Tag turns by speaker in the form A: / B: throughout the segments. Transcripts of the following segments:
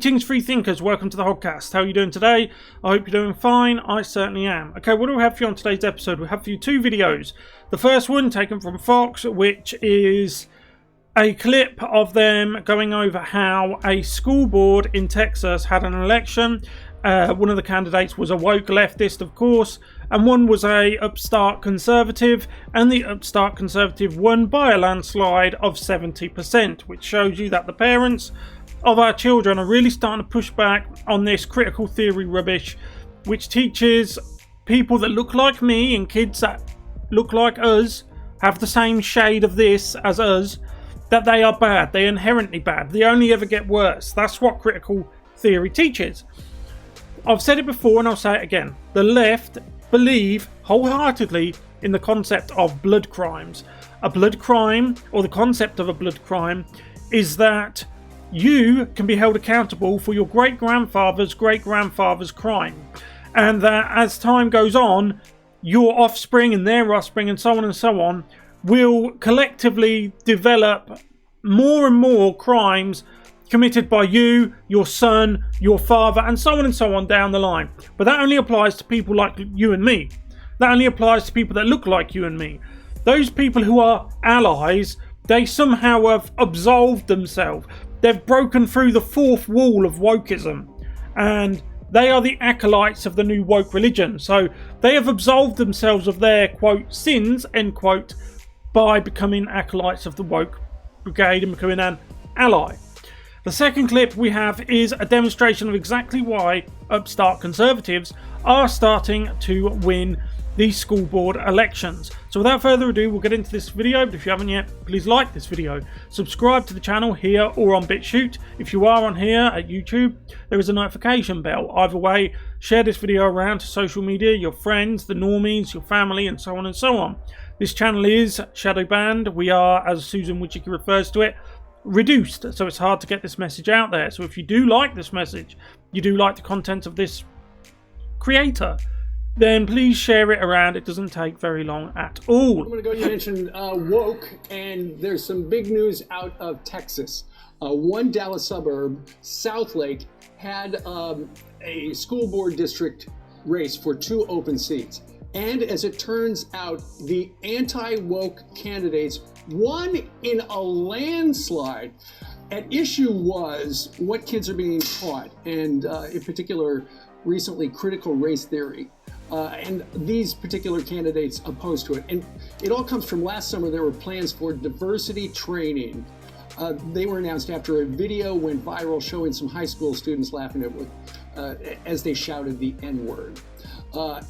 A: Greetings, free thinkers. Welcome to the Hoggcast. How are you doing today? I hope you're doing fine. I certainly am. Okay, what do we have for you on today's episode? We have for you two videos. The first one taken from Fox, which is a clip of them going over how a school board in Texas had an election. One of the candidates was a woke leftist, of course, and one was a upstart conservative, and the upstart conservative won by a landslide of 70%, which shows you that the parents of our children are really starting to push back on this critical theory rubbish, which teaches people that look like me and kids that look like us, have the same shade of this as us, that they are bad. They're inherently bad. They only ever get worse. That's what critical theory teaches. I've said it before and I'll say it again. The left believe wholeheartedly in the concept of blood crimes. A blood crime, or the concept of a blood crime, is that you can be held accountable for your great-grandfather's crime. And that as time goes on, your offspring and their offspring and so on will collectively develop more and more crimes committed by you, your son, your father, and so on down the line. But that only applies to people like you and me. That only applies to people that look like you and me. Those people who are allies, they somehow have absolved themselves. They've broken through the fourth wall of wokeism, and they are the acolytes of the new woke religion. So they have absolved themselves of their, quote, sins, end quote, by becoming acolytes of the woke brigade and becoming an ally. The second clip we have is a demonstration of exactly why upstart conservatives are starting to win these school board elections. So without further ado, we'll get into this video, but if you haven't yet, please like this video. Subscribe to the channel here or on BitChute. If you are on here at YouTube, there is a notification bell. Either way, share this video around to social media, your friends, the normies, your family, and so on. This channel is shadow banned. We are, as Susan Wojcicki refers to it, reduced, so it's hard to get this message out there. So if you do like this message, you do like the content of this creator, then please share it around. It doesn't take very long at all.
B: I'm going to go, you mentioned woke, and there's some big news out of Texas. One Dallas suburb, Southlake, had a school board district race for 2 open seats. And as it turns out, the anti-woke candidates won in a landslide. At issue was what kids are being taught, and in particular, recently, critical race theory. And these particular candidates opposed to it. And it all comes from last summer. There were plans for diversity training. They were announced after a video went viral showing some high school students laughing as they shouted the N-word.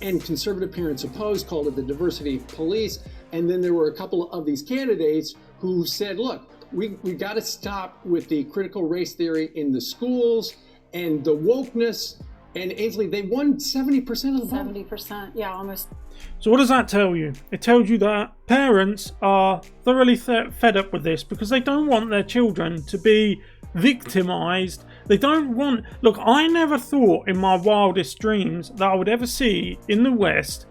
B: And conservative parents opposed, called it the diversity police. And then there were a couple of these candidates who said, look, we got to stop with the critical race theory in the schools and the wokeness. And Ainsley, they won 70% of the vote.
C: 70%, yeah, almost.
A: So what does that tell you? It tells you that parents are thoroughly fed up with this because they don't want their children to be victimized. They don't want... Look, I never thought in my wildest dreams that I would ever see in the West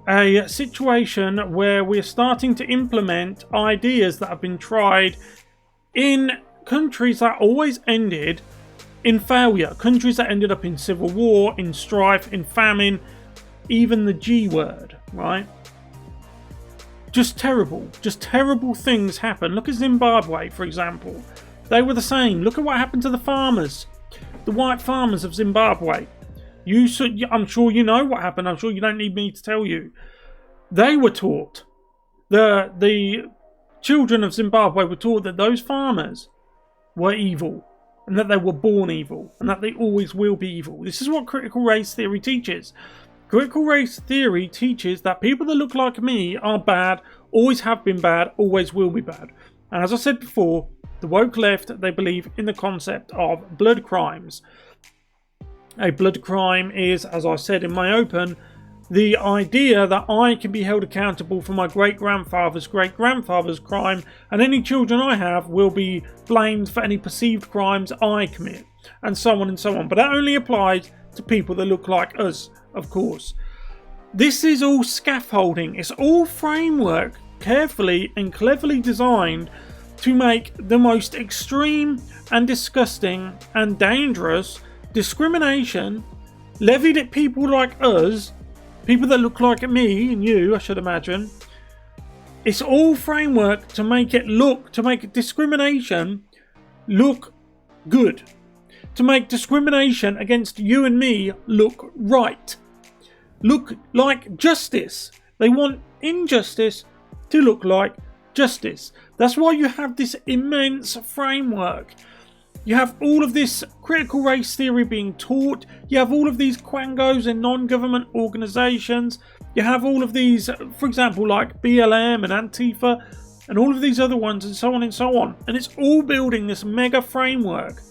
A: a situation where we're starting to implement ideas that have been tried in countries that always ended in failure. Countries that ended up in civil war, in strife, in famine, even the G word, right? Just terrible things happen. Look at Zimbabwe, for example. They were the same. Look at what happened to the farmers, the white farmers of Zimbabwe. I'm sure you know what happened. I'm sure you don't need me to tell you. They were taught, the children of Zimbabwe were taught that those farmers were evil, and that they were born evil, and that they always will be evil. This is what critical race theory teaches. Critical race theory teaches that people that look like me are bad, always have been bad, always will be bad. And as I said before, the woke left, they believe in the concept of blood crimes. A blood crime is, as I said in my open, the idea that I can be held accountable for my great-grandfather's crime, and any children I have will be blamed for any perceived crimes I commit, and so on. But that only applies to people that look like us, of course. This is all scaffolding. It's all framework, carefully and cleverly designed to make the most extreme and disgusting and dangerous discrimination levied at people like us, people that look like me and you, I should imagine. It's all framework to make discrimination look good, to make discrimination against you and me look right, look like justice. They want injustice to look like justice. That's why you have this immense framework. You have all of this critical race theory being taught. You have all of these quangos in non-government organisations. You have all of these, for example, like BLM and Antifa and all of these other ones and so on and so on. And it's all building this mega framework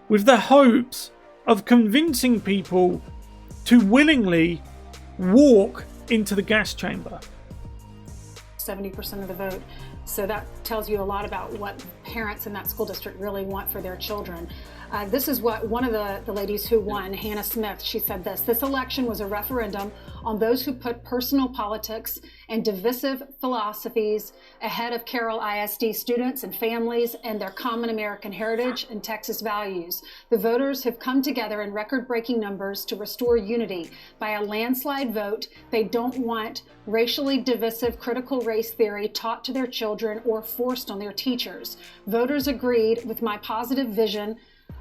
A: with the hopes of convincing people to willingly walk into the gas chamber.
C: 70% of the vote. So that tells you a lot about what parents in that school district really want for their children. This is what one of the ladies who won, Hannah Smith, she said this election was a referendum on those who put personal politics and divisive philosophies ahead of Carroll ISD students and families and their common American heritage and Texas values. The voters have come together in record-breaking numbers to restore unity by a landslide vote. They don't want racially divisive critical race theory taught to their children or forced on their teachers. Voters agreed with my positive vision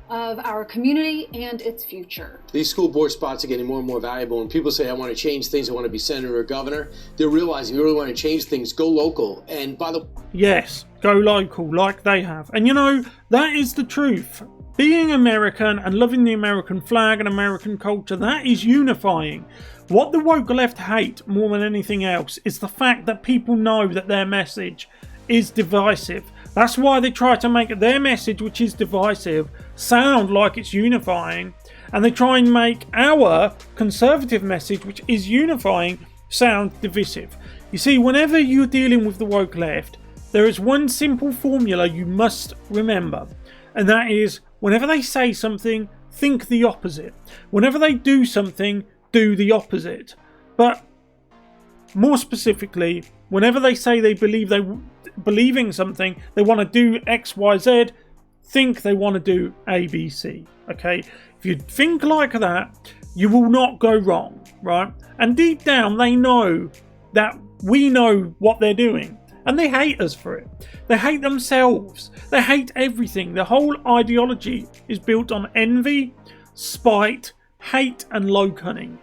C: of our community and its future.
D: These school board spots are getting more and more valuable. When people say, I want to change things, I want to be senator or governor, they're realizing you really want to change things, go local. And by the
A: yes, go local like they have. And you know, that is the truth. Being American and loving the American flag and American culture, that is unifying. What the woke left hate more than anything else is the fact that people know that their message is divisive. That's why they try to make their message, which is divisive, sound like it's unifying. And they try and make our conservative message, which is unifying, sound divisive. You see, whenever you're dealing with the woke left, there is one simple formula you must remember. And that is, whenever they say something, think the opposite. Whenever they do something, do the opposite. But more specifically, whenever they say they believing something, they want to do X, Y, Z, think they want to do A, B, C. Okay? If you think like that, you will not go wrong, right? And deep down, they know that we know what they're doing. And they hate us for it. They hate themselves. They hate everything. The whole ideology is built on envy, spite, hate, and low cunning.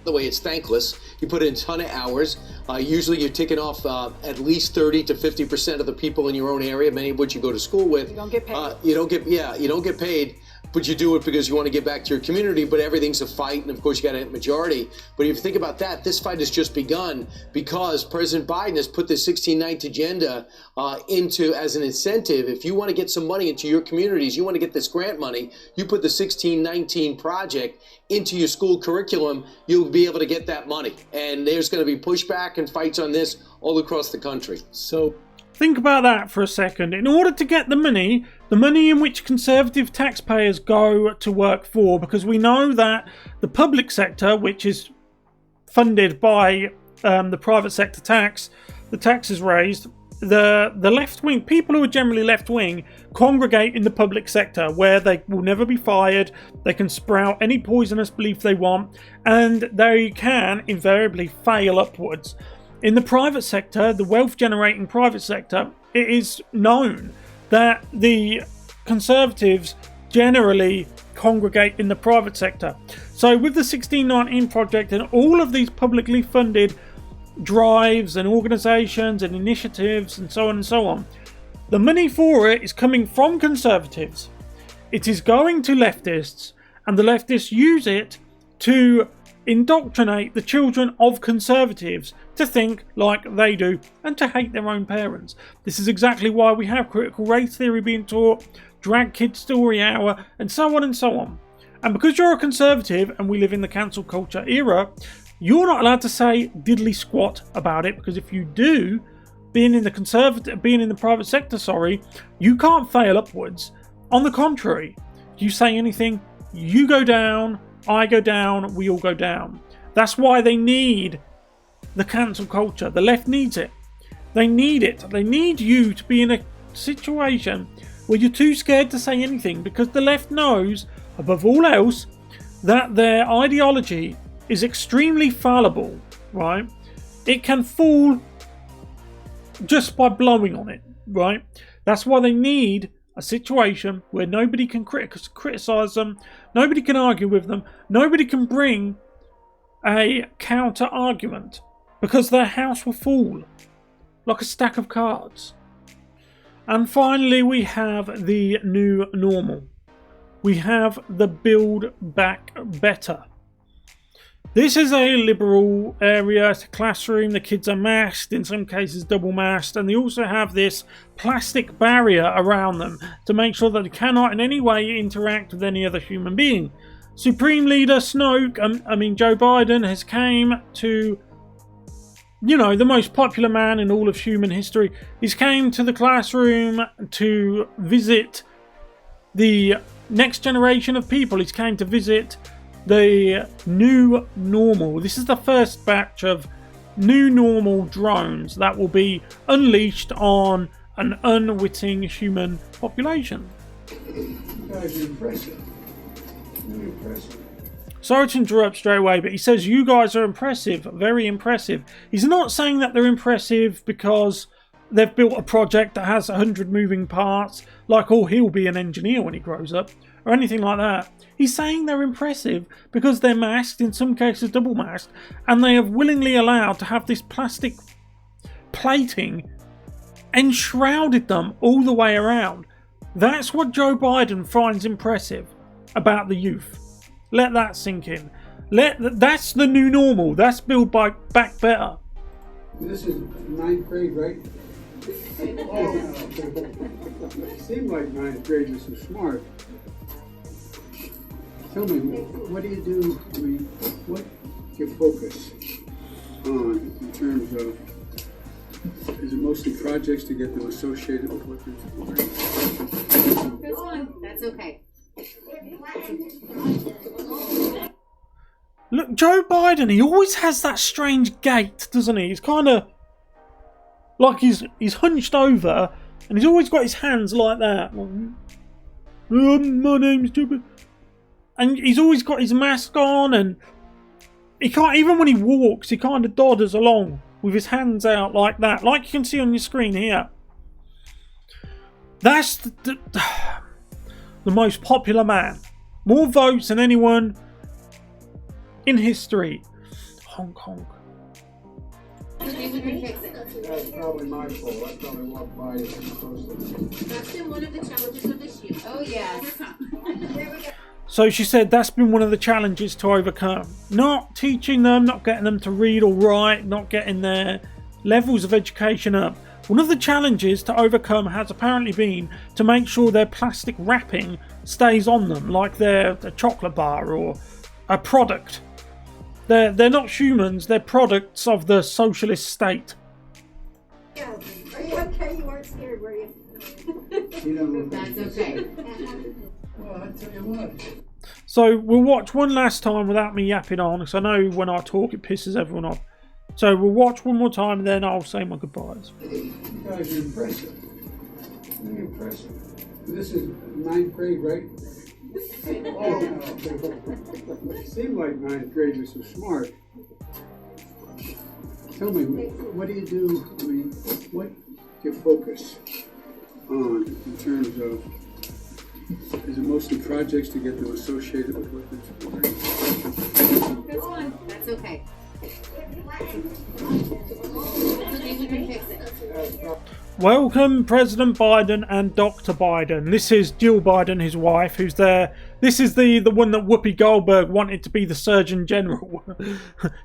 D: the way, it's thankless. You put in a ton of hours. Usually you're ticking off at least 30 to 50% of the people in your own area, many of which you go to school with.
C: You don't get paid.
D: You don't get paid, but you do it because you want to give back to your community, but everything's a fight, and of course you got to hit majority. But if you think about that, this fight has just begun because President Biden has put the 1619 agenda into as an incentive. If you want to get some money into your communities, you want to get this grant money, you put the 1619 project into your school curriculum, you'll be able to get that money. And there's going to be pushback and fights on this all across the country.
A: So think about that for a second. In order to get the money in which conservative taxpayers go to work for, because we know that the public sector, which is funded by the private sector tax, the tax is raised, the left wing, people who are generally left wing, congregate in the public sector where they will never be fired, they can sprout any poisonous belief they want, and they can invariably fail upwards. In the private sector, the wealth generating private sector, it is known that the conservatives generally congregate in the private sector. So with the 1619 project and all of these publicly funded drives and organisations and initiatives and so on and so on, the money for it is coming from conservatives. It is going to leftists, and the leftists use it to indoctrinate the children of conservatives to think like they do and to hate their own parents. This is exactly why we have critical race theory being taught, drag kid story hour, and so on and so on. And because you're a conservative and we live in the cancel culture era, you're not allowed to say diddly squat about it, because if you do, being in the private sector, you can't fail upwards. On the contrary, you say anything, you go down, I go down, we all go down. That's why they need the cancel culture. The left needs it. They need it. They need you to be in a situation where you're too scared to say anything, because the left knows, above all else, that their ideology is extremely fallible, right? It can fall just by blowing on it, right? That's why they need a situation where nobody can criticize them, nobody can argue with them, nobody can bring a counter argument, because their house will fall like a stack of cards. And finally, we have the new normal. We have the build back better. This is a liberal area. It's a classroom. The kids are masked, in some cases double masked, and they also have this plastic barrier around them to make sure that they cannot in any way interact with any other human being. Supreme Leader Joe Biden has came to, the most popular man in all of human history. He's came to the classroom to visit the next generation of people. He's came to visit the new normal. This is the first batch of new normal drones that will be unleashed on an unwitting human population.
E: You guys are impressive. Really impressive.
A: Sorry to interrupt straight away, but he says you guys are impressive, very impressive. He's not saying that they're impressive because they've built a project that has 100 moving parts, like, oh, he'll be an engineer when he grows up, or anything like that. He's saying they're impressive because they're masked, in some cases double masked, and they have willingly allowed to have this plastic plating enshrouded them all the way around. That's what Joe Biden finds impressive about the youth. Let that sink in. That's the new normal. That's build back better.
E: This is 9th grade, right? Oh, it seemed like 9th graders are smart. Tell me, what do you do? What do you focus on in terms of? Is it mostly projects to get them associated with what they're doing?
F: This one, that's okay.
A: Look, Joe Biden, he always has that strange gait, doesn't he? He's kind of like he's hunched over, and he's always got his hands like that. My name's stupid. And he's always got his mask on, and he can't, even when he walks, he kind of dodders along with his hands out like that, like you can see on your screen here. That's the most popular man. More votes than anyone in history. Honk honk.
E: That's probably my fault. I probably walked by it too closely.
F: That's been one of the challenges of this year. Oh, yes.
A: So she said that's been one of the challenges to overcome. Not teaching them, not getting them to read or write, not getting their levels of education up. One of the challenges to overcome has apparently been to make sure their plastic wrapping stays on them, like they're a chocolate bar or a product. They're not humans, they're products of the socialist state.
G: Yeah. Are you okay? You weren't scared, were you?
E: You don't look
F: That's okay.
E: Well, I tell you what.
A: So we'll watch one last time without me yapping on, because I know when I talk it pisses everyone off. So we'll watch one more time and then I'll say my goodbyes.
E: You guys are impressive. Really impressive. This is 9th grade, right? Oh, it seemed like 9th graders are smart. Tell me, what do you do? What do you focus on in terms of? Is it mostly projects to get them associated with what they're doing?
F: This one, that's okay. We can fix it.
A: Welcome President Biden and Dr. Biden. This is Jill Biden, his wife, who's there. This is the one that Whoopi Goldberg wanted to be the Surgeon General.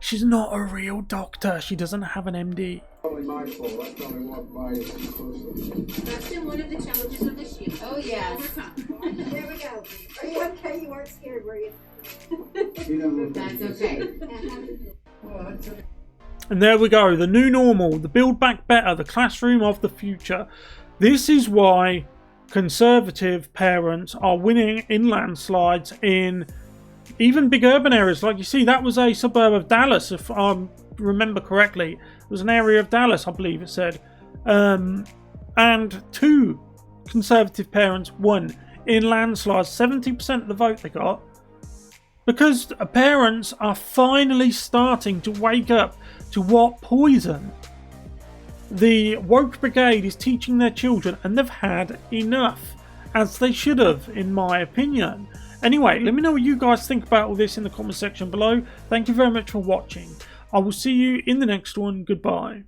A: She's not a real doctor. She doesn't have an MD.
E: Probably my fault. I probably walked by it too closely.
F: That's been one of the challenges of this year. Oh, yes.
G: There we go. Are you okay? You weren't scared, were you?
E: You don't look
F: That's okay.
E: Well, I tell you.
A: And there we go, the new normal, the build back better, the classroom of the future. This is why conservative parents are winning in landslides in even big urban areas. Like you see, that was a suburb of Dallas, if I remember correctly. It was an area of Dallas, I believe it said, and 2 Conservative parents won in landslides. 70% of the vote they got. Because parents are finally starting to wake up to what poison the woke brigade is teaching their children, and they've had enough, as they should have, in my opinion. Anyway, let me know what you guys think about all this in the comment section below. Thank you very much for watching. I will see you in the next one. Goodbye.